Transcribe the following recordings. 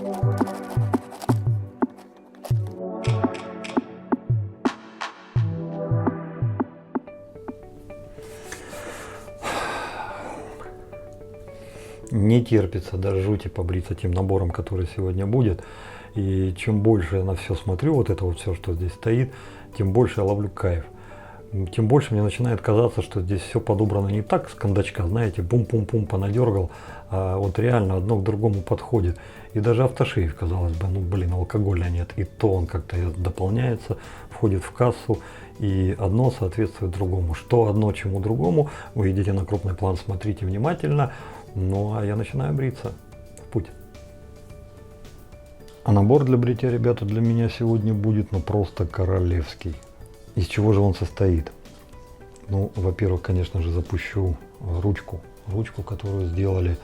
Не терпится до жути побриться тем набором, который сегодня будет. И чем больше я на все смотрю, вот это вот все, что здесь стоит, тем больше я ловлю кайф. Тем больше мне начинает казаться, что здесь все подобрано не так с кондачка, знаете, пум-пум-пум понадергал, а вот реально одно к другому подходит. И даже автошейв, казалось бы, ну блин, алкоголя нет, и то он как-то дополняется, входит в кассу, и одно соответствует другому. Что одно чему другому, вы идите на крупный план, смотрите внимательно, ну а я начинаю бриться. В путь. А набор для бритья, ребята, для меня сегодня будет ну просто королевский. Из чего же он состоит? Ну, во-первых, конечно же, запущу ручку, которую сделали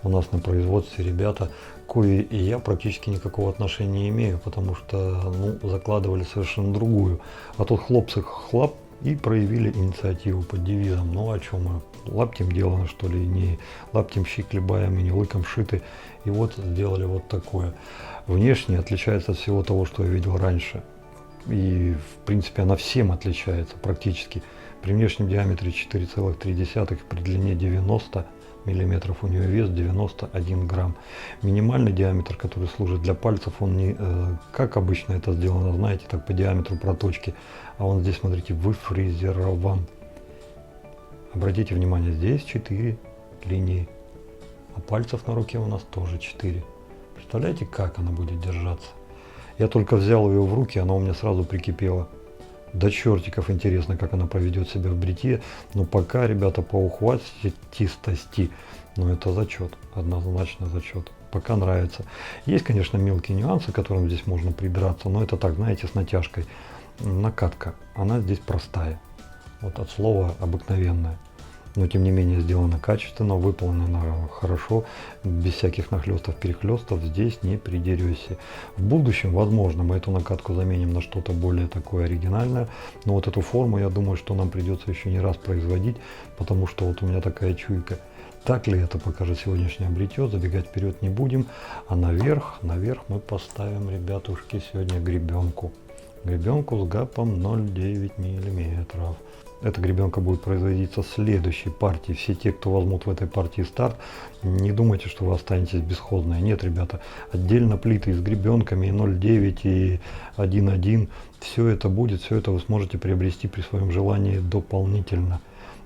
у нас на производстве ребята, кое и я практически никакого отношения не имею, потому что ну, закладывали совершенно другую. А тут хлопцы хлап и проявили инициативу под девизом. Ну, о чем мы? Лаптем делано, что ли, не лаптем щи хлебаем и не лыком шиты. И вот сделали вот такое. Внешне отличается от всего того, что я видел раньше. И в принципе она всем отличается практически. При внешнем диаметре 4,3, при длине 90 мм, у нее вес 91 грамм. Минимальный диаметр, который служит для пальцев, он не как обычно это сделано, знаете, так по диаметру проточки, а он здесь, смотрите, выфрезерован. Обратите внимание, здесь 4 линии, а пальцев на руке у нас тоже 4. Представляете, как она будет держаться? Я только взял ее в руки, она у меня сразу прикипела. До чертиков интересно, как она поведет себя в бритье. Но пока, ребята, по ухватистости, но это зачет, однозначно зачет. Пока нравится. Есть, конечно, мелкие нюансы, к которым здесь можно придраться, но это так, знаете, с натяжкой. Накатка, она здесь простая. Вот от слова обыкновенная. Но тем не менее сделано качественно, выполнено хорошо, без всяких нахлестов, перехлестов, здесь не придерешься. В будущем, возможно, мы эту накатку заменим на что-то более такое оригинальное, но вот эту форму, я думаю, что нам придется еще не раз производить, потому что вот у меня такая чуйка. Так ли это покажет сегодняшнее бритье, забегать вперед не будем, а наверх мы поставим, ребятушки, сегодня гребенку. Гребенку с гапом 0,9 мм. Эта гребенка будет производиться в следующей партии. Все те, кто возьмут в этой партии старт, не думайте, что вы останетесь бесхозные. Нет, ребята, отдельно плиты с гребенками и 0,9 и 1,1. Все это будет, все это вы сможете приобрести при своем желании дополнительно.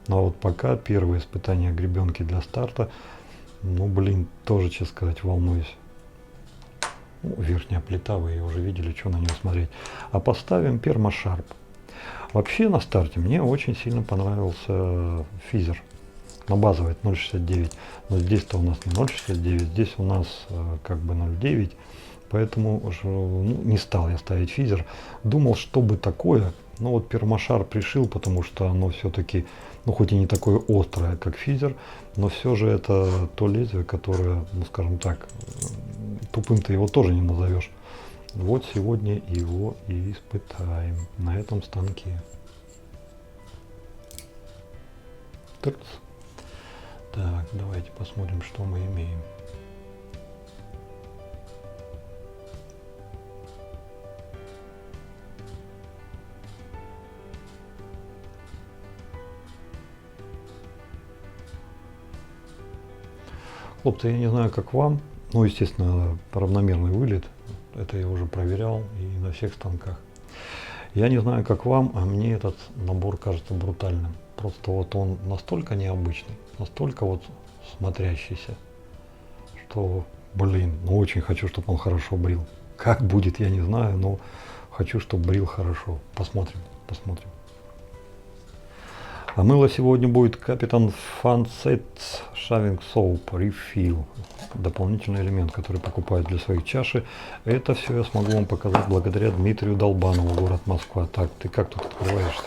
Но вот пока первые испытания гребенки для старта, ну блин, тоже, честно сказать, волнуюсь. Ну, верхняя плита, вы ее уже видели, что на нее смотреть. А поставим пермашарп. Вообще на старте мне очень сильно понравился физер на базовый 0,69, но здесь-то у нас не 0,69, здесь у нас как бы 0,9, поэтому не стал я ставить физер. Думал, что бы такое, но вот пермашарп решил, потому что оно все-таки, ну хоть и не такое острое, как физер, но все же это то лезвие, которое, ну скажем так, тупым-то его тоже не назовешь. Вот сегодня его и испытаем на этом станке. Так, давайте посмотрим, что мы имеем. Хлопцы, я не знаю, как вам, но, естественно, равномерный вылет. Это я уже проверял и на всех станках. Я не знаю, как вам, а мне этот набор кажется брутальным. Просто вот он настолько необычный, настолько вот смотрящийся, что, блин, ну очень хочу, чтобы он хорошо брил. Как будет, я не знаю, но хочу, чтобы брил хорошо. Посмотрим. А мыло сегодня будет Captain Fancets Shaving Soap Refill. Дополнительный элемент, который покупают для своих чаши. Это все я смогу вам показать благодаря Дмитрию Долбанову, город Москва. Так, ты как тут открываешься?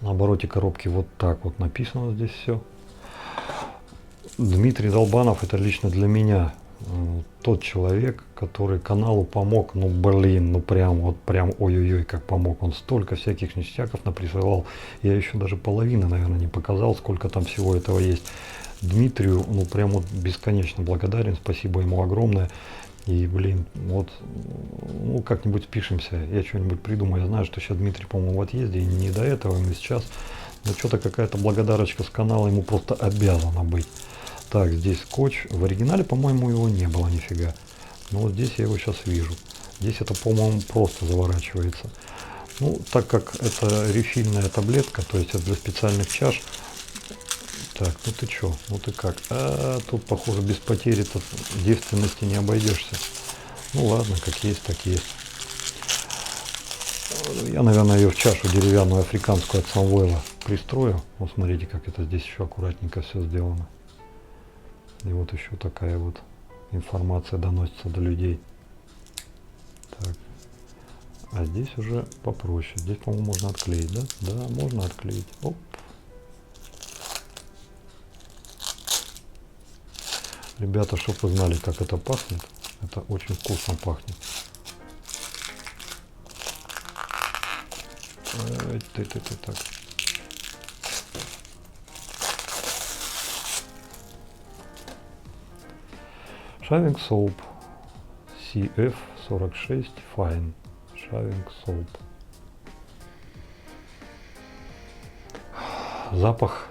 На обороте коробки вот так вот написано здесь все. Дмитрий Долбанов — это лично для меня тот человек, который каналу помог, ну блин, ну прям ой-ой-ой, как помог. Он столько всяких ништяков наприсылал. Я еще даже половины, наверное, не показал, сколько там всего этого есть. Дмитрию, ну прям вот бесконечно благодарен, спасибо ему огромное. И, блин, вот, ну как-нибудь спишемся, я что-нибудь придумаю. Я знаю, что сейчас Дмитрий, по-моему, в отъезде, и не до этого, ему сейчас. Но что-то какая-то благодарочка с канала ему просто обязана быть. Так, здесь скотч. В оригинале, по-моему, его не было нифига. Но вот здесь я его сейчас вижу. Здесь это, по-моему, просто заворачивается. Ну, так как это рефильная таблетка, то есть это для специальных чаш. Так, ну ты чё? Ну ты как? А, тут, похоже, без потери девственности не обойдешься. Ну ладно, как есть, так есть. Я, наверное, ее в чашу деревянную африканскую от Самвела пристрою. Вот смотрите, как это здесь еще аккуратненько все сделано. И вот еще такая вот информация доносится до людей. Так. А здесь уже попроще. Здесь, по-моему, можно отклеить, да? Да, можно отклеить. Оп. Ребята, чтобы вы знали, как это пахнет. Это очень вкусно пахнет. Так. Shaving Soap CF46 Fine. Shaving Soap. Запах.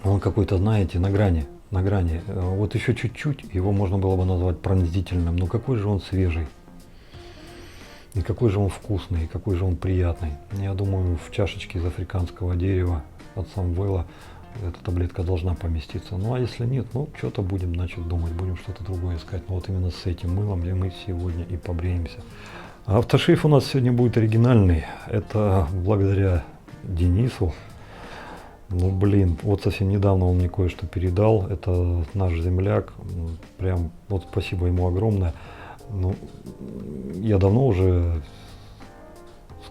Он какой-то, знаете, на грани. На грани. Вот еще чуть-чуть, его можно было бы назвать пронзительным. Но какой же он свежий. И какой же он вкусный, и какой же он приятный. Я думаю, в чашечке из африканского дерева от Самвела эта таблетка должна поместиться. Ну а если нет, ну что-то будем, значит, думать, будем что-то другое искать. Но вот именно с этим мылом мы сегодня и побреемся. А автошейф у нас сегодня будет оригинальный. Это благодаря Денису. Ну блин, вот совсем недавно он мне кое-что передал. Это наш земляк. Прям вот спасибо ему огромное. Ну, я давно уже,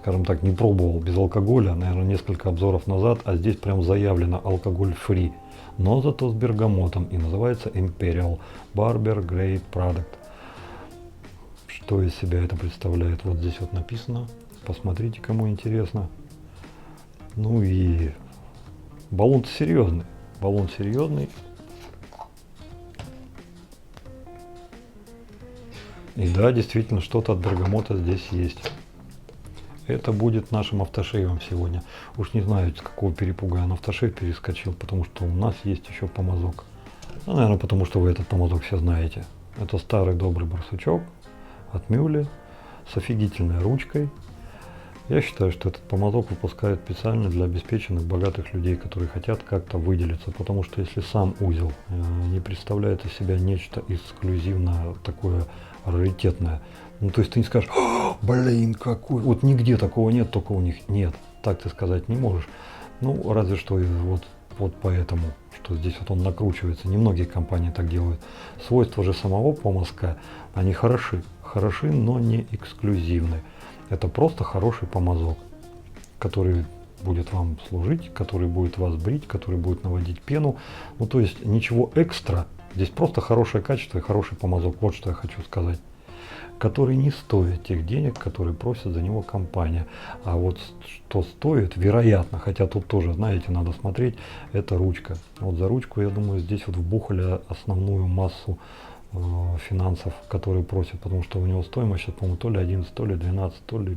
скажем так, не пробовал без алкоголя, наверное, несколько обзоров назад, а здесь прям заявлено алкоголь-фри, но зато с бергамотом, и называется Imperial Barber Grade Product. Что из себя это представляет? Вот здесь вот написано, посмотрите, кому интересно. Ну и баллон-то серьезный, баллон серьезный. И да, действительно, что-то от бергамота здесь есть. Это будет нашим автошейвом сегодня. Уж не знаю, с какого перепуга я на автошейв перескочил, потому что у нас есть еще помазок. Ну, наверное, потому что вы этот помазок все знаете. Это старый добрый барсучок от Мюли с офигительной ручкой. Я считаю, что этот помазок выпускают специально для обеспеченных богатых людей, которые хотят как-то выделиться. Потому что если сам узел не представляет из себя нечто эксклюзивно такое раритетное, ну то есть ты не скажешь: блин, какой, вот нигде такого нет, только у них нет. Так ты сказать не можешь. Ну разве что вот поэтому, что здесь вот он накручивается. Немногие компании так делают. Свойства же самого помазка, они хороши, но не эксклюзивны. Это просто хороший помазок, который будет вам служить, который будет вас брить, который будет наводить пену. Ну то есть ничего экстра. Здесь просто хорошее качество и хороший помазок. Вот что я хочу сказать. Который не стоит тех денег, которые просит за него компания. А вот что стоит, вероятно, хотя тут тоже, знаете, надо смотреть, это ручка. Вот за ручку, я думаю, здесь вот вбухали основную массу финансов, которые просят, потому что у него стоимость сейчас, по-моему, то ли 11, то ли 12, то ли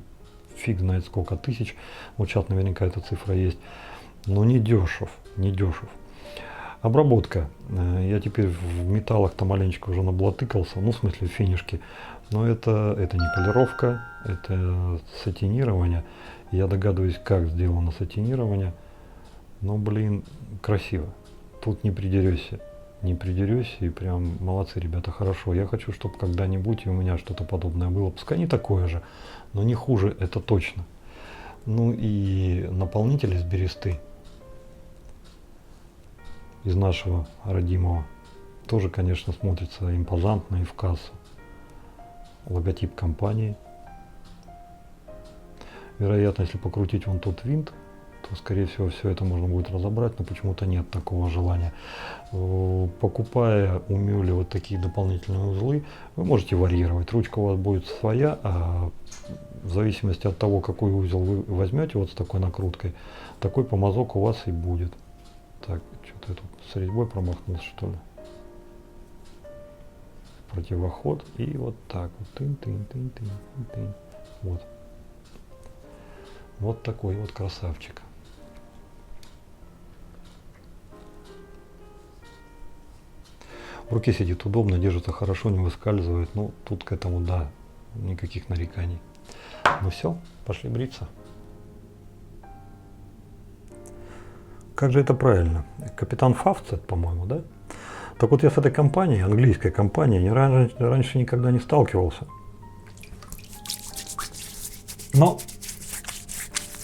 фиг знает сколько тысяч. Вот сейчас наверняка эта цифра есть. Но не дешев, не дешев. Обработка. Я теперь в металлах-то маленечко уже наблатыкался, ну в смысле финишки. Но это не полировка, это сатинирование. Я догадываюсь, как сделано сатинирование. Но, блин, красиво. Тут не придерешься. Не придерешься, и прям молодцы, ребята, хорошо. Я хочу, чтобы когда-нибудь и у меня что-то подобное было. Пускай не такое же, но не хуже, это точно. Ну и наполнитель из бересты. Из нашего родимого. Тоже, конечно, смотрится импозантно и в кассу. Логотип компании. Вероятно, если покрутить вон тот винт, то, скорее всего, все это можно будет разобрать, но почему-то нет такого желания. Покупая у Мюли вот такие дополнительные узлы, вы можете варьировать. Ручка у вас будет своя, а в зависимости от того, какой узел вы возьмете вот с такой накруткой, такой помазок у вас и будет. Так, что-то я тут с резьбой промахнулся, что ли. Противоход. И вот так вот. Тын-тын-тын-тын-тын. Вот. Вот такой вот красавчик. В руке сидит удобно, держится хорошо, не выскальзывает. Ну, тут к этому, да, никаких нареканий. Ну все, пошли бриться. Как же это правильно? Капитан Фавцет, по-моему, да? Так вот я с этой компанией, английской компанией, раньше никогда не сталкивался. Но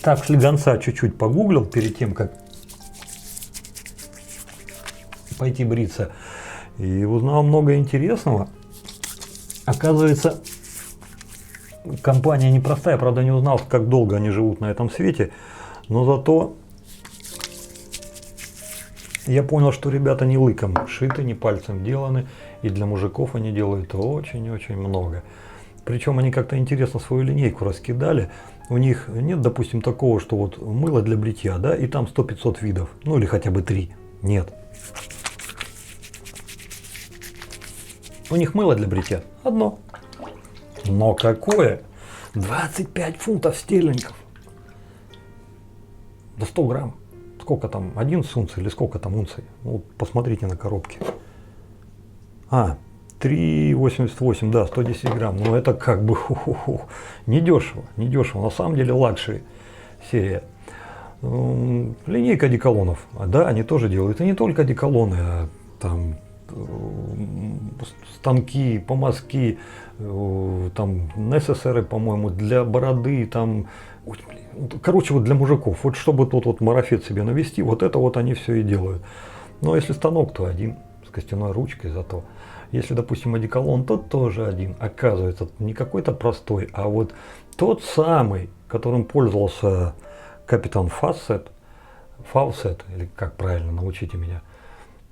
так слегонца чуть-чуть погуглил перед тем, как пойти бриться. И узнал много интересного. Оказывается, компания непростая, правда не узнал, как долго они живут на этом свете, но зато я понял, что ребята не лыком шиты, не пальцем деланы, и для мужиков они делают очень-очень много. Причем они как-то интересно свою линейку раскидали. У них нет, допустим, такого, что вот мыло для бритья, да, и там 100-500 видов, ну или хотя бы 3. Нет. У них мыло для бритья одно. Но какое? 25 фунтов стерлингов. Да 100 грамм. Сколько там? 11 унций или сколько там унций? Ну, посмотрите на коробке. 3,88, да, 110 грамм. Ну, это как бы недешево, недешево. На самом деле лакшери серия. Линейка одеколонов. Да, они тоже делают. И не только одеколоны, а там станки, помазки, там НССР, по-моему, для бороды, там, короче, вот для мужиков, вот чтобы тут вот марафет себе навести, вот это вот они все и делают. Но если станок, то один, с костяной ручкой зато. Если, допустим, одеколон, то тоже один. Оказывается, не какой-то простой, а вот тот самый, которым пользовался капитан Фавцет, или как правильно, научите меня.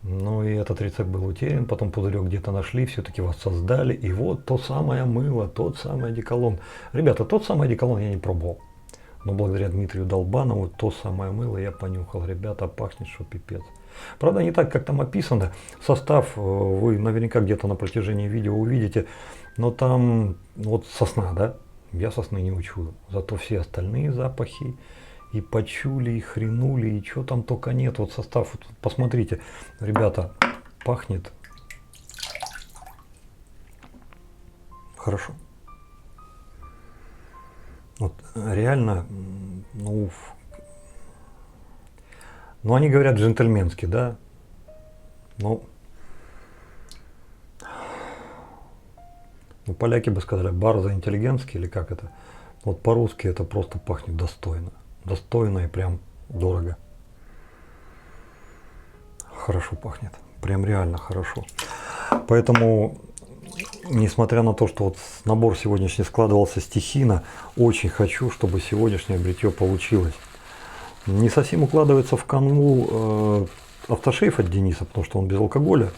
Ну и этот рецепт был утерян, потом пузырек где-то нашли, все-таки воссоздали. И вот то самое мыло, тот самый одеколон. Ребята, тот самый одеколон я не пробовал. Но благодаря Дмитрию Долбанову то самое мыло я понюхал. Ребята, пахнет что пипец. Правда, не так, как там описано. Состав вы наверняка где-то на протяжении видео увидите. Но там вот сосна, да? Я сосны не учую. Зато все остальные запахи. И почули, и хренули, и что там только нет. Вот состав, вот посмотрите, ребята, пахнет хорошо. Вот реально, ну они говорят джентльменски, да? Ну, поляки бы сказали, барза интеллигентский, или как это? Вот по-русски это просто пахнет достойно. Достойно и прям дорого. Хорошо пахнет. Прям реально хорошо. Поэтому, несмотря на то, что вот набор сегодняшний складывался стихийно, очень хочу, чтобы сегодняшнее бритье получилось. Не совсем укладывается в канву автошейф от Дениса, потому что он без алкоголя.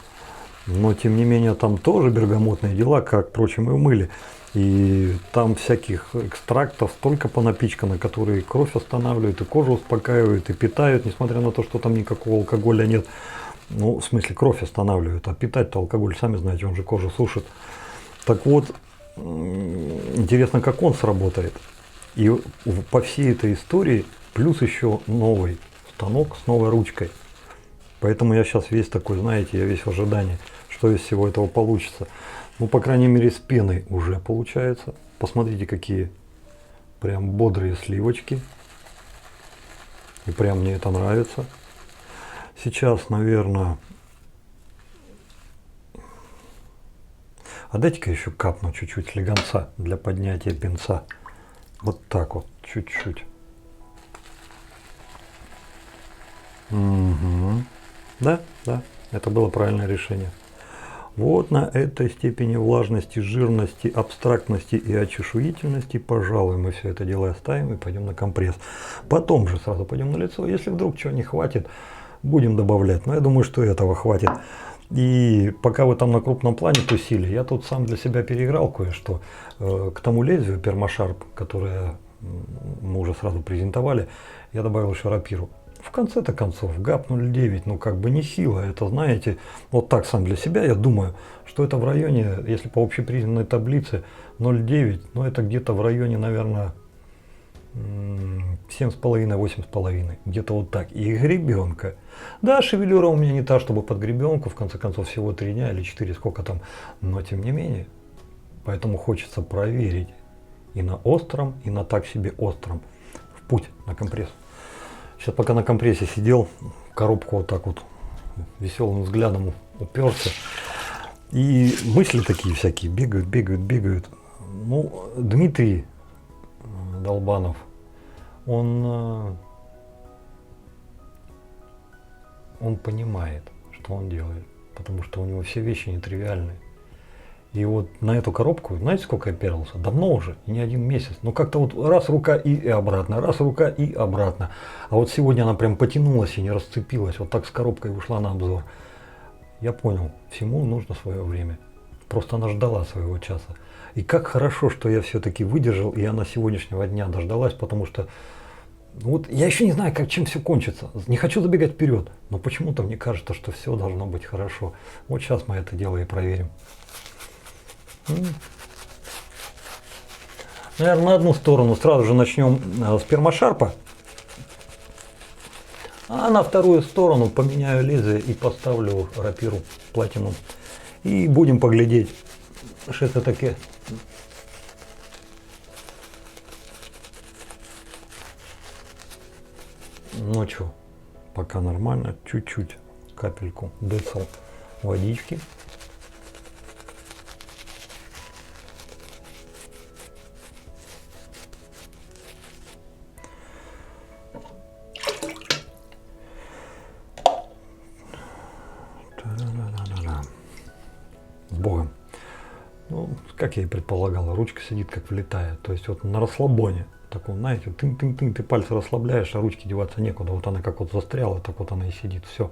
Но, тем не менее, там тоже бергамотные дела, как, впрочем, и в мыле. И там всяких экстрактов столько понапичкано, которые кровь останавливают, и кожу успокаивают, и питают, несмотря на то, что там никакого алкоголя нет. Ну, в смысле, кровь останавливают, а питать-то алкоголь, сами знаете, он же кожу сушит. Так вот, интересно, как он сработает. И по всей этой истории плюс еще новый станок с новой ручкой. Поэтому я сейчас весь такой, знаете, я весь в ожидании, что из всего этого получится. Ну, по крайней мере, с пеной уже получается. Посмотрите, какие прям бодрые сливочки. И прям мне это нравится. Сейчас, наверное... А дайте-ка еще капну чуть-чуть слегонца для поднятия пенца. Вот так вот, чуть-чуть. Угу. Да, это было правильное решение. Вот на этой степени влажности, жирности, абстрактности и очешуительности, пожалуй, мы все это дело оставим и пойдем на компресс. Потом же сразу пойдем на лицо. Если вдруг чего не хватит, будем добавлять. Но я думаю, что этого хватит. И пока вы там на крупном плане тусили, я тут сам для себя переиграл кое-что. К тому лезвию Permasharp, которое мы уже сразу презентовали, я добавил еще рапиру. в конце-то концов, ГАП 0,9, ну как бы не сила, это знаете, вот так сам для себя я думаю, что это в районе, если по общепризнанной таблице 0,9, ну это где-то в районе, наверное, 7,5-8,5, где-то вот так. И гребенка. Да, шевелюра у меня не та, чтобы под гребенку, в конце концов, всего 3 дня или 4, сколько там, но тем не менее. Поэтому хочется проверить и на остром, и на так себе остром. В путь на компресс. Сейчас пока на компрессе сидел, коробку вот так вот веселым взглядом уперся. И мысли такие всякие бегают. Ну, Дмитрий Долбанов, он понимает, что он делает, потому что у него все вещи нетривиальные. И вот на эту коробку, знаете, сколько я перлся? Давно уже, и не один месяц. Но как-то вот раз рука и обратно, раз рука и обратно. А вот сегодня она прям потянулась и не расцепилась. Вот так с коробкой ушла на обзор. Я понял, всему нужно свое время. Просто она ждала своего часа. И как хорошо, что я все-таки выдержал, и она сегодняшнего дня дождалась, потому что вот я еще не знаю, чем все кончится. Не хочу забегать вперед, но почему-то мне кажется, что все должно быть хорошо. Вот сейчас мы это дело и проверим. Наверное, на одну сторону сразу же начнем с пермашарпа, а на вторую сторону поменяю лезвие и поставлю рапиру платину. И будем поглядеть, что это такое. Ну что, пока нормально, чуть-чуть, капельку децл водички. С Богом. Ну, как я и предполагал, ручка сидит как влитая. То есть вот на расслабоне. Таком, знаете, тын-тын-тын, ты пальцы расслабляешь, а ручки деваться некуда. Вот она как вот застряла, так вот она и сидит. Все.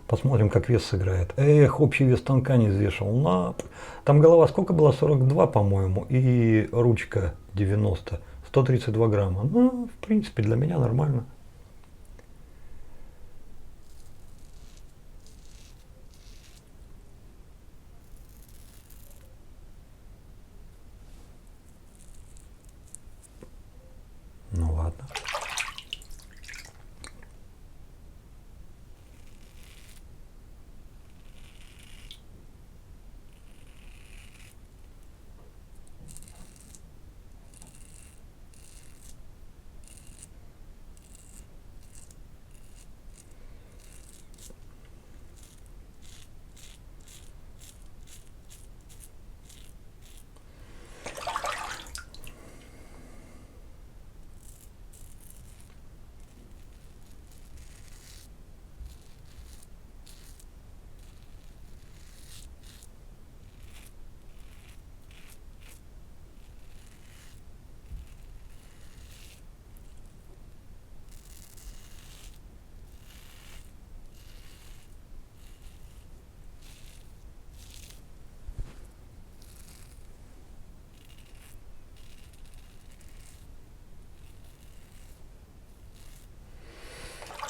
Посмотрим, как вес сыграет. Эх, общий вес станка не взвешивал. На... Там голова сколько было? 42, по-моему. И ручка 90. 132 грамма. Ну, в принципе, для меня нормально. Ну ладно.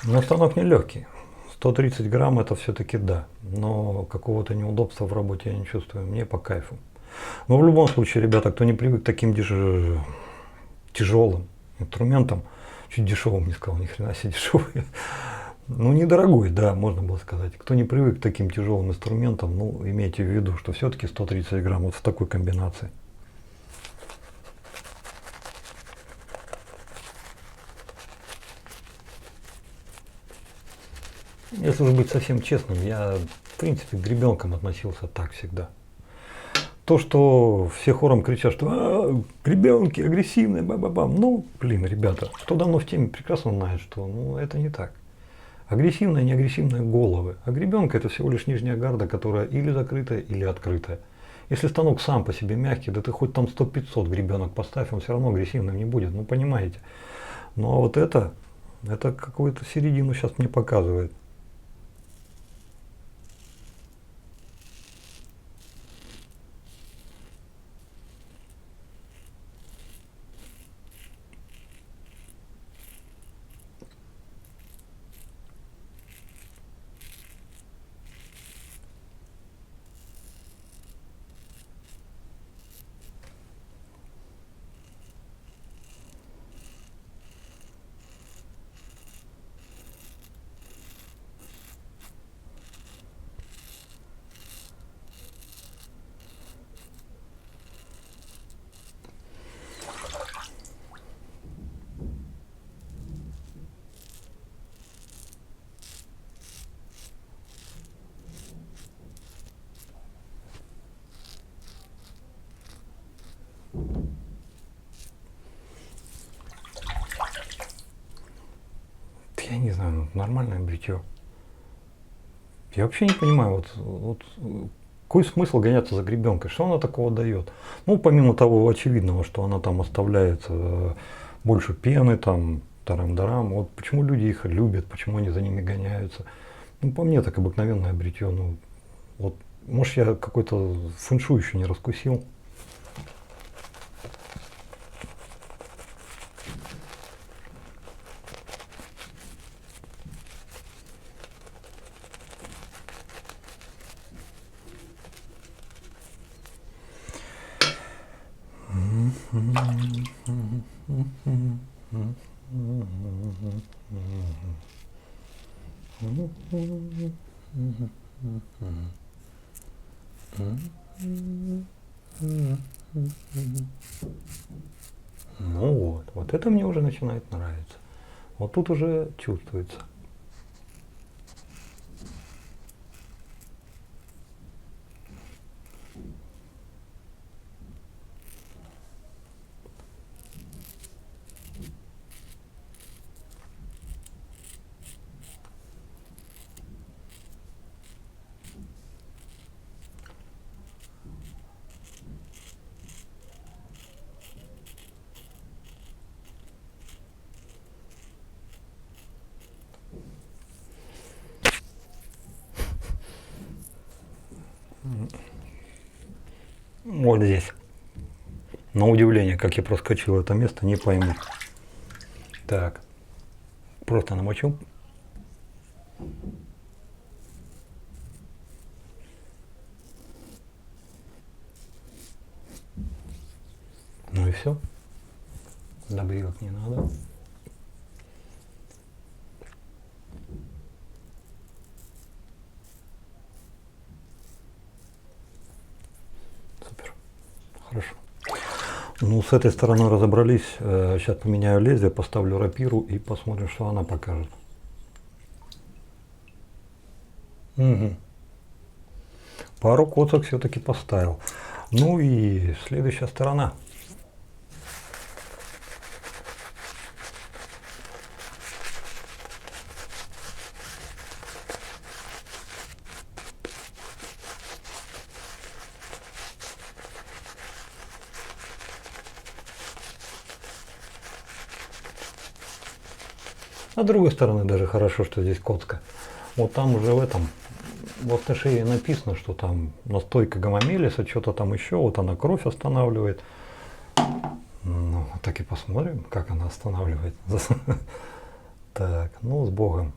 Но станок нелегкий. 130 грамм это все-таки да. Но какого-то неудобства в работе я не чувствую. Мне по кайфу. Но в любом случае, ребята, кто не привык к таким тяжелым инструментам, чуть дешевым не сказал, ни хрена себе дешевый. Ну, недорогой, да, можно было сказать. Кто не привык к таким тяжелым инструментам, ну, имейте в виду, что все-таки 130 грамм вот в такой комбинации. Если уж быть совсем честным, я, в принципе, к гребенкам относился так всегда. То, что все хором кричат, что гребенки агрессивные, ба-ба-бам. Ну, блин, ребята, кто давно в теме, прекрасно знает, что ну, это не так. Агрессивные, не агрессивные головы. А гребенка это всего лишь нижняя гарда, которая или закрытая, или открытая. Если станок сам по себе мягкий, да ты хоть там 100-500 гребенок поставь, он все равно агрессивным не будет, ну понимаете. Ну а вот это какую-то середину сейчас мне показывает. нормальное бритье. Я вообще не понимаю, вот какой смысл гоняться за гребенкой? Что она такого дает? Ну, помимо того очевидного, что она там оставляет больше пены, там, тарам-дарам. Вот почему люди их любят, почему они за ними гоняются. Ну, по мне, так обыкновенное бритье. Ну, вот, может, я какой-то фэншуй еще не раскусил. Ну вот это мне уже начинает нравиться. Вот тут уже чувствуется. Вот здесь. На удивление, как я проскочил это место, не пойму. Так. Просто намочу. Ну и все. Добавок не надо. Супер. Хорошо. Ну, с этой стороны разобрались. Сейчас поменяю лезвие, поставлю рапиру и посмотрим, что она покажет. Угу. Пару коцок все-таки поставил. Ну и следующая сторона. А с другой стороны даже хорошо, что здесь коцка. Вот там уже в этом, вот на шее написано, что там настойка гомомелиса, что-то там еще, вот она кровь останавливает. Ну, так и посмотрим, как она останавливает. Так, ну с Богом.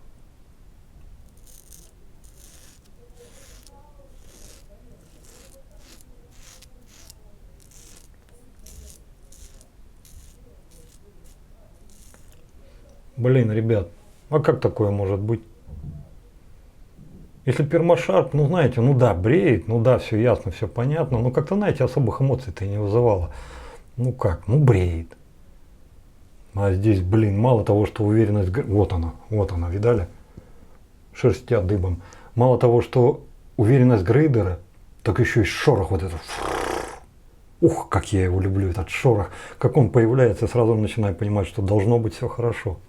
Блин, ребят, а как такое может быть? Если пермашарп, ну знаете, ну да, бреет, ну да, все ясно, все понятно, но как-то, знаете, особых эмоций-то и не вызывало. Ну как, ну бреет. А здесь, блин, мало того, что уверенность, вот она, видали? Шерстя дыбом. Мало того, что уверенность грейдера, так еще и шорох вот этот. Ух, как я его люблю, этот шорох. Как он появляется, сразу начинаю понимать, что должно быть все хорошо.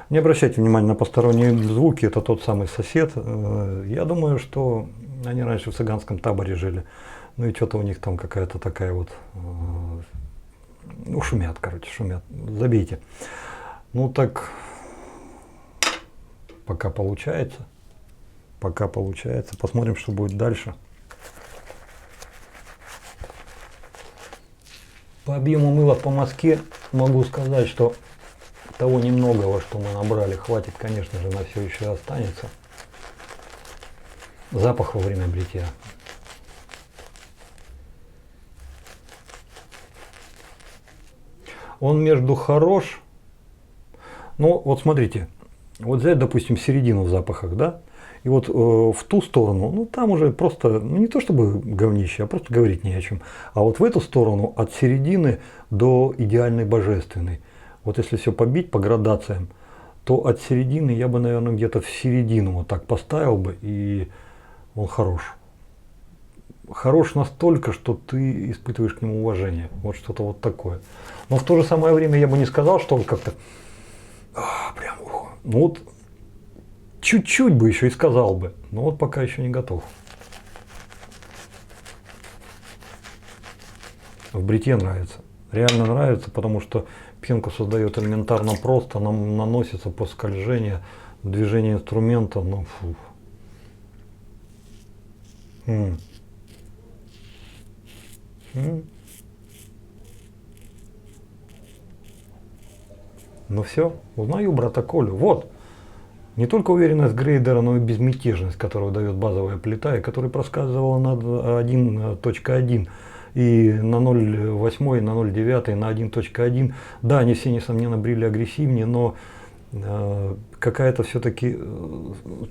Не обращайте внимания на посторонние звуки, это тот самый сосед. Я думаю, что они раньше в цыганском таборе жили. Ну и что-то у них там какая-то такая вот... Ну, шумят, короче, шумят. Забейте. Ну так, пока получается. Пока получается. Посмотрим, что будет дальше. По объему мыла по мазке могу сказать, что того немногого, что мы набрали, хватит, конечно же, на все еще останется. Запах во время бритья. Он между хорош. Ну, вот смотрите, вот взять, допустим, середину в запахах, да, И вот в ту сторону, ну там уже просто, ну не то чтобы говнище, а просто говорить не о чем. А вот в эту сторону от середины до идеальной божественной. Вот если все побить по градациям, то от середины я бы, наверное, где-то в середину вот так поставил бы, и он хорош. Хорош настолько, что ты испытываешь к нему уважение. Вот что-то вот такое. Но в то же самое время я бы не сказал, что он как-то прям, ну вот чуть-чуть бы еще и сказал бы, но вот пока еще не готов. В бритье нравится. Реально нравится, потому что пенку создает элементарно просто, она наносится по скольжению, движение инструмента, ну фу. Ну все, узнаю брата Колю. Вот. Не только уверенность грейдера, но и безмятежность, которую дает базовая плита, и которая проскальзывала на 1.1 и на 0.8, на 0.9, на 1.1. Да, они все, несомненно, брили агрессивнее, но какая-то все-таки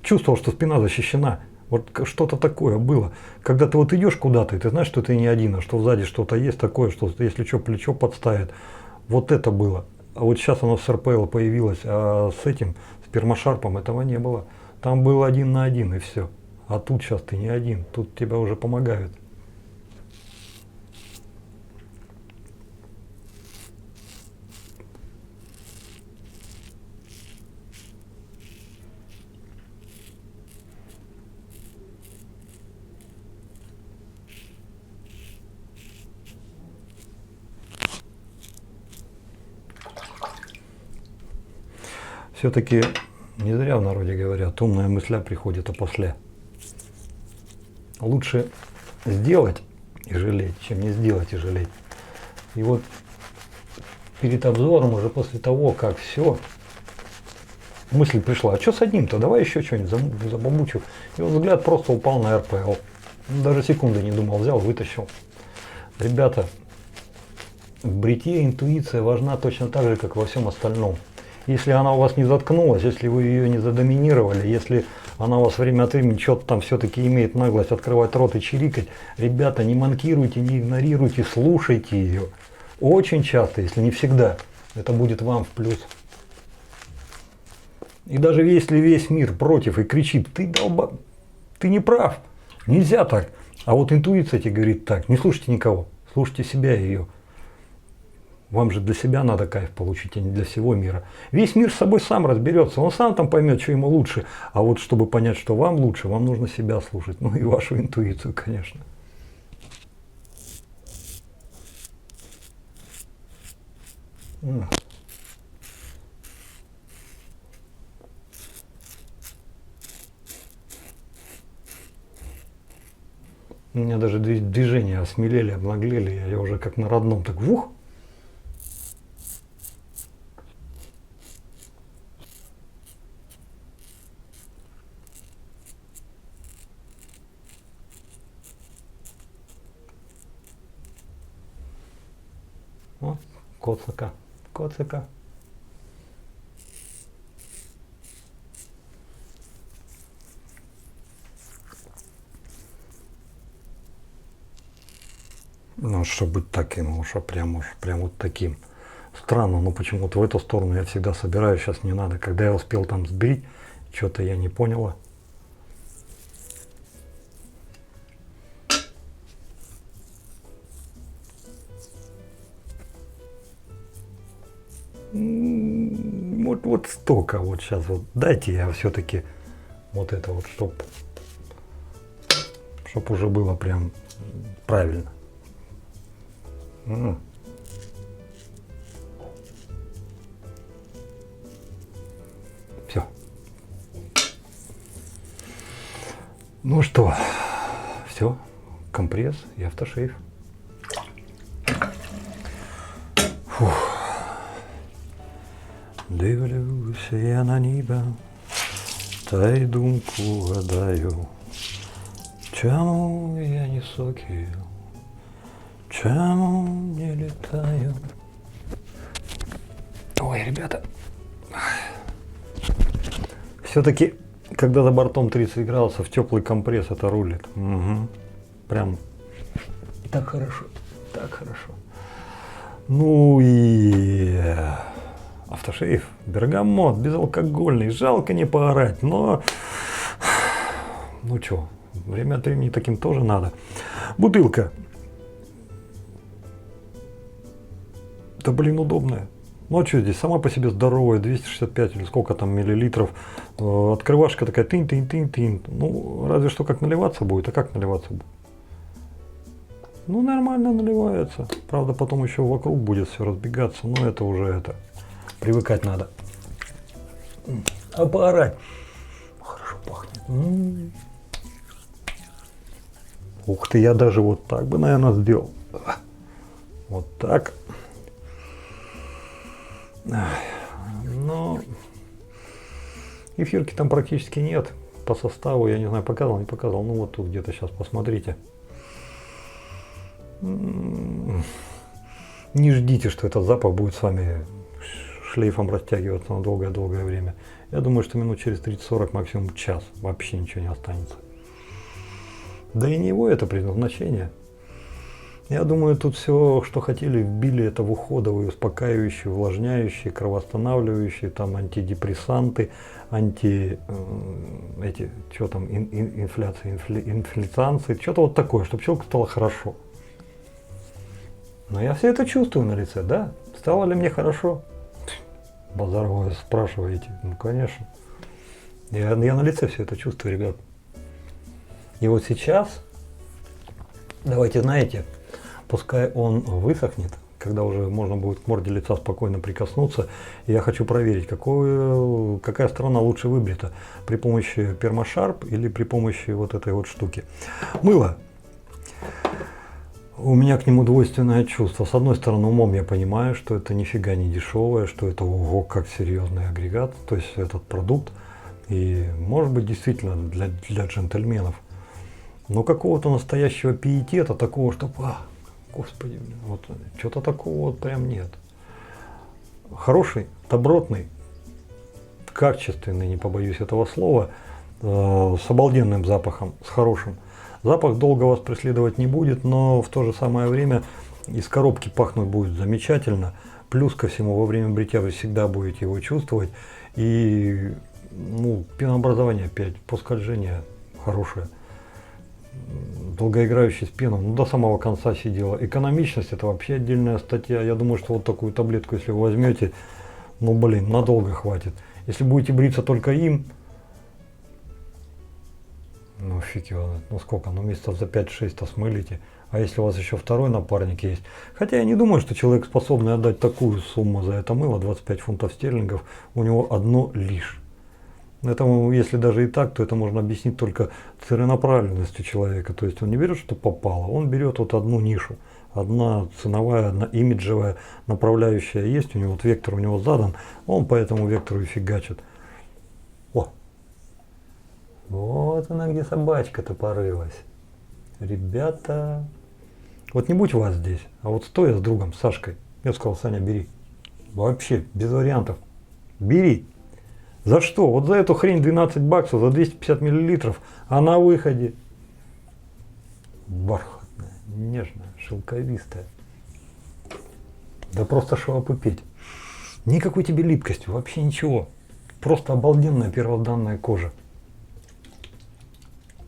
чувствовал, что спина защищена. Вот что-то такое было. Когда ты вот идешь куда-то, и ты знаешь, что ты не один, а что сзади что-то есть такое, что если что, плечо подставит. Вот это было. А вот сейчас оно с РПЛ появилось, а с этим, с пермошарпом этого не было. Там был 1 на 1 и все. А тут сейчас ты не один, тут тебя уже помогают. Все-таки не зря в народе говорят, умная мысля приходит опосля. Лучше сделать и жалеть, чем не сделать и жалеть. И вот перед обзором, уже после того, как все, мысль пришла, а что с одним-то, давай еще что-нибудь забабучу. И вот взгляд просто упал на РПЛ. Даже секунды не думал, взял, вытащил. Ребята, в бритье интуиция важна точно так же, как во всем остальном. Если она у вас не заткнулась, если вы ее не задоминировали, если она у вас время от времени что-то там все-таки имеет наглость открывать рот и чирикать, ребята, не манкируйте, не игнорируйте, слушайте ее. Очень часто, если не всегда, это будет вам в плюс. И даже если весь мир против и кричит, ты не прав, нельзя так. А вот интуиция тебе говорит так, не слушайте никого, слушайте себя и ее. Вам же для себя надо кайф получить, а не для всего мира. Весь мир с собой сам разберется, он сам там поймет, что ему лучше. А вот чтобы понять, что вам лучше, вам нужно себя слушать. Ну и вашу интуицию, конечно. У меня даже движения осмелели, обнаглели. Я уже как на родном, так вух. О, коцака, коцака. Ну, чтобы быть таким, уж прям вот таким. Странно, но почему-то в эту сторону я всегда собираю, сейчас не надо. Когда я успел там сбрить, что-то я не поняла. Вот столько вот сейчас вот дайте я все-таки вот это вот, чтоб уже было прям правильно. Все. Ну что, все, компресс и автошейв. Фух. Дивлюся я на небо, та й думку гадаю, чому я не сокіл, чому не летаю. Ой, ребята, все-таки когда за бортом 30 градусов, теплый компресс, это рулит. Угу. Прям так хорошо, так хорошо. Ну и автошейф, бергамот, безалкогольный, жалко не поорать, но ну чё, время от времени таким тоже надо. Бутылка. Да блин, удобная. Ну а что здесь, сама по себе здоровая, 265 или сколько там миллилитров. Открывашка такая тынь-тынь-тынь-тынь. Ну, разве что как наливаться будет, а как наливаться будет? Ну, нормально наливается. Правда, потом еще вокруг будет все разбегаться, но это уже это. Привыкать надо. А поорать. Хорошо пахнет. Ух ты, я даже вот так бы, наверное, сделал. Вот так. Но эфирки там практически нет. По составу, я не знаю, показывал, не показывал. Ну вот тут где-то сейчас посмотрите. Не ждите, что этот запах будет с вами шлейфом растягиваться на долгое-долгое время. Я думаю, что минут через 30-40, максимум час, вообще ничего не останется. Да и не его это предназначение. Я думаю, тут все, что хотели, вбили это в уходовые, успокаивающие, увлажняющие, кровоостанавливающие, там антидепрессанты, эти, что там, инфляции, что-то вот такое, чтобы человеку стало хорошо. Но я все это чувствую на лице, да? Стало ли мне хорошо? Базар вы спрашиваете. Ну, конечно. Я на лице все это чувствую, ребят. И вот сейчас, давайте, знаете, пускай он высохнет, когда уже можно будет к морде лица спокойно прикоснуться. И я хочу проверить, какая сторона лучше выбрита. При помощи пермашарп или при помощи вот этой вот штуки. Мыло. У меня к нему двойственное чувство. С одной стороны, умом я понимаю, что это нифига не дешевое, что это ого, как серьезный агрегат, то есть этот продукт. И может быть действительно для джентльменов. Но какого-то настоящего пиетета, такого, что, господи, вот что-то такого вот прям нет. Хороший, добротный, качественный, не побоюсь этого слова, с обалденным запахом, с хорошим. Запах долго вас преследовать не будет, но в то же самое время из коробки пахнуть будет замечательно. Плюс ко всему, во время бритья вы всегда будете его чувствовать. И ну, пенообразование опять, поскольжение хорошее. Долгоиграющий с пеном, ну до самого конца сидела. Экономичность — это вообще отдельная статья. Я думаю, что вот такую таблетку, если вы возьмете, ну блин, надолго хватит. Если будете бриться только им, ну фиг его, ну сколько, ну месяцев за 5-6 смылите. А если у вас еще второй напарник есть. Хотя я не думаю, что человек способный отдать такую сумму за это мыло, 25 фунтов стерлингов, у него одно лишь. Это, если даже и так, то это можно объяснить только целенаправленностью человека. То есть он не берет, что попало, он берет вот одну нишу. Одна ценовая, одна имиджевая направляющая есть, у него вот вектор у него задан, он по этому вектору и фигачит. О! Вот она где собачка-то порылась. Ребята, вот не будь вас здесь, а вот стоя с другом, с Сашкой, я сказал: Саня, бери. Вообще, без вариантов. Бери. За что? Вот за эту хрень 12 баксов, за 250 миллилитров, а на выходе бархатная, нежная, шелковистая. Да просто что опупеть. Никакой тебе липкости, вообще ничего. Просто обалденная первозданная кожа.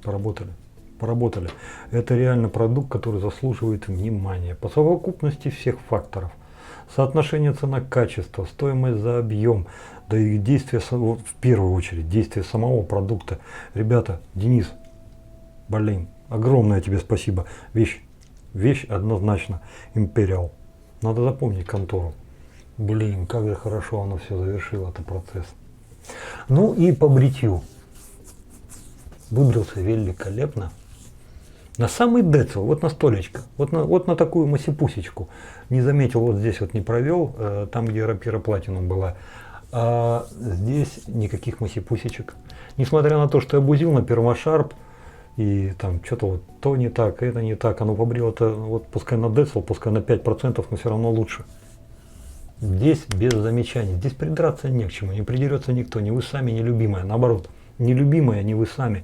Поработали. Это реально продукт, который заслуживает внимания. По совокупности всех факторов. Соотношение цена-качество, стоимость за объем, да и действие, в первую очередь, действие самого продукта. Ребята, Денис, блин, огромное тебе спасибо. Вещь однозначно Imperial. Надо запомнить контору. Блин, как же хорошо оно все завершило, этот процесс. Ну и по бритью. Выбрался великолепно. На самый децл, вот на столечко, вот на такую масипусечку. Не заметил, вот здесь вот не провел, там где рапира платинум была. А здесь никаких масипусечек. Несмотря на то, что я бузил на пермашарп, и там что-то вот то не так, это не так, оно побрило-то, вот пускай на децл, пускай на 5%, но все равно лучше. Здесь без замечаний, здесь придраться не к чему, не придерется никто, ни вы сами, ни любимая, наоборот. не любимая, не вы сами.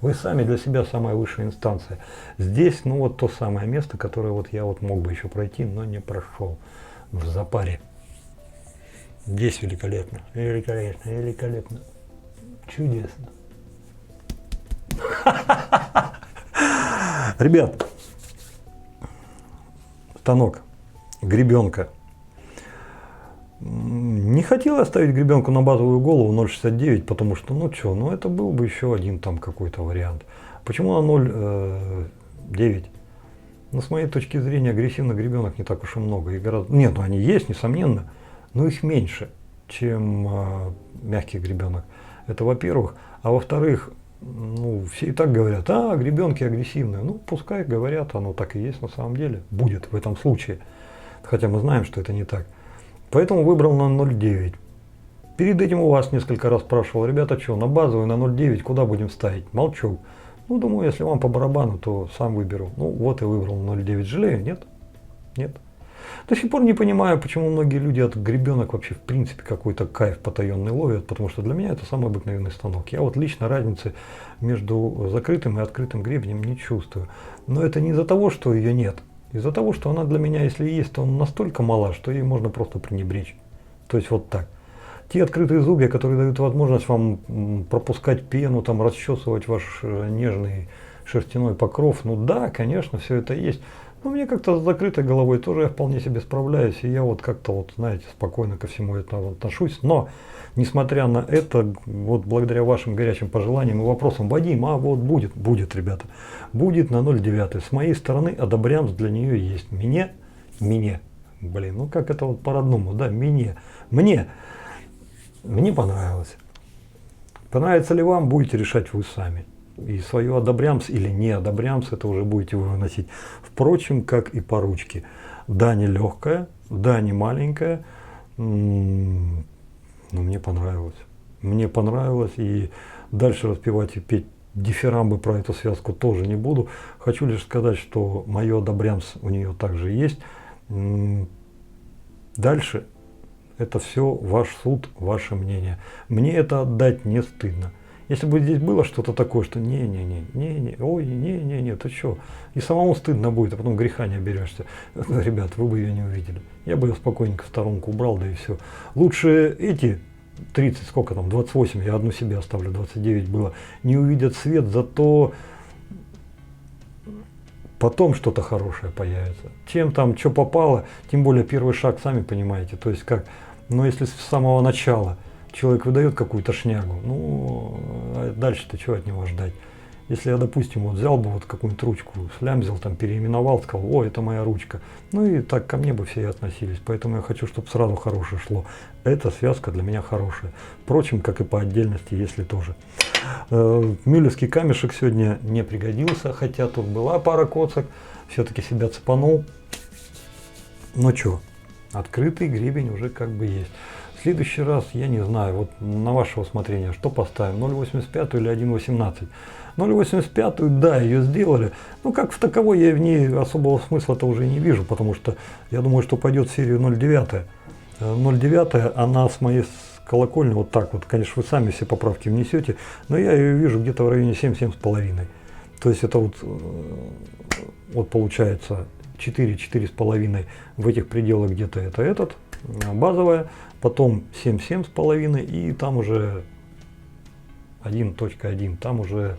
Вы сами для себя самая высшая инстанция. Здесь, ну вот то самое место, которое вот я вот мог бы еще пройти, но не прошел в запаре. Здесь великолепно, великолепно, великолепно, чудесно. Ребят, станок, гребенка. Не хотел оставить гребенку на базовую голову 0,69, потому что, ну что, ну это был бы еще один там какой-то вариант. Почему на 0,9? Ну, с моей точки зрения, агрессивных гребенок не так уж и много. И гораздо... Нет, ну они есть, несомненно, но их меньше, чем мягких гребенок. Это во-первых. А во-вторых, ну, все и так говорят, гребенки агрессивные. Ну, пускай говорят, оно так и есть на самом деле. Будет в этом случае. Хотя мы знаем, что это не так. Поэтому выбрал на 0,9. Перед этим у вас несколько раз спрашивал, ребята, что, на базовую, на 0,9 куда будем ставить? Молчу. Ну, думаю, если вам по барабану, то сам выберу. Ну, вот и выбрал 0,9. Жалею? Нет? Нет. До сих пор не понимаю, почему многие люди от гребенок вообще в принципе какой-то кайф потаенный ловят, потому что для меня это самый обыкновенный станок. Я вот лично разницы между закрытым и открытым гребнем не чувствую. Но это не из-за того, что ее нет. Из-за того, что она для меня, если есть, то она настолько мала, что ей можно просто пренебречь. То есть вот так. Те открытые зубья, которые дают возможность вам пропускать пену, там, расчесывать ваш нежный шерстяной покров, ну да, конечно, все это есть. Но мне как-то с закрытой головой тоже я вполне себе справляюсь, и я вот как-то, вот, знаете, спокойно ко всему этому отношусь. Но, несмотря на это, вот благодаря вашим горячим пожеланиям и вопросам, Вадим, вот будет, ребята, будет на 0,9. С моей стороны одобрямс для нее есть. Мне, блин, ну как это вот по-родному, да, мне понравилось. Понравится ли вам, будете решать вы сами. И свое одобрямс или не одобрямс, это уже будете вы выносить. Впрочем, как и по ручке. Да, не легкая, да, не маленькая, но мне понравилось. Мне понравилось, и дальше распевать и петь дифирамбы про эту связку тоже не буду. Хочу лишь сказать, что мое одобрямс у нее также есть. Дальше это все ваш суд, ваше мнение. Мне это отдать не стыдно. Если бы здесь было что-то такое, что не, ты что? И самому стыдно будет, а потом греха не оберешься. Ребят, вы бы ее не увидели. Я бы ее спокойненько в сторонку убрал, да и все. Лучше эти 30, сколько там, 28, я одну себе оставлю, 29 было, не увидят свет, зато потом что-то хорошее появится. Чем там, что попало, тем более первый шаг, сами понимаете, то есть как, но если с самого начала человек выдает какую-то шнягу, ну, а дальше-то чего от него ждать? Если я, допустим, вот взял бы вот какую-нибудь ручку, слямзил, там, переименовал, сказал, о, это моя ручка. Ну и так ко мне бы все и относились. Поэтому я хочу, чтобы сразу хорошее шло. Эта связка для меня хорошая. Впрочем, как и по отдельности, если тоже. Мюллерский камешек сегодня не пригодился, хотя тут была пара коцок. Все-таки себя цепанул. Но что, открытый гребень уже как бы есть. В следующий раз, я не знаю, вот на ваше усмотрение, что поставим, 0,85 или 1,18. 0,85, да, ее сделали. Ну, как в таковой, я в ней особого смысла-то уже не вижу, потому что я думаю, что пойдет в серию 0,9. 0,9, она с моей колокольни вот так вот, конечно, вы сами все поправки внесете, но я ее вижу где-то в районе 7-7,5. То есть это вот получается 4-4,5 в этих пределах где-то это этот, базовая, потом 7-7,5 и там уже 1.1, там уже,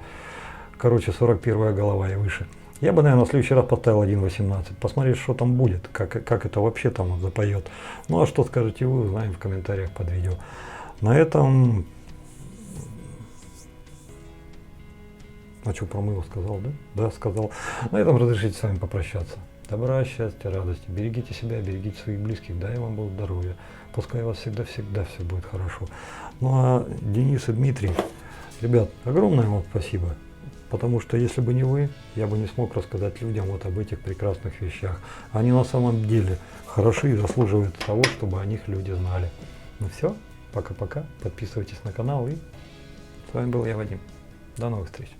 короче, 41 голова и выше. Я бы, наверное, в следующий раз поставил 1.18, посмотреть, что там будет, как это вообще там запоет. Ну, а что скажете вы, узнаем в комментариях под видео. На этом... А что, про мыло сказал, да? Да, сказал. На этом разрешите с вами попрощаться. Добра, счастья, радости. Берегите себя, берегите своих близких. Дай вам Бог здоровья. Пускай у вас всегда все будет хорошо. Ну, а Денис и Дмитрий, ребят, огромное вам спасибо. Потому что если бы не вы, я бы не смог рассказать людям вот об этих прекрасных вещах. Они на самом деле хороши и заслуживают того, чтобы о них люди знали. Ну все, пока-пока. Подписывайтесь на канал. И с вами был я, Вадим. До новых встреч.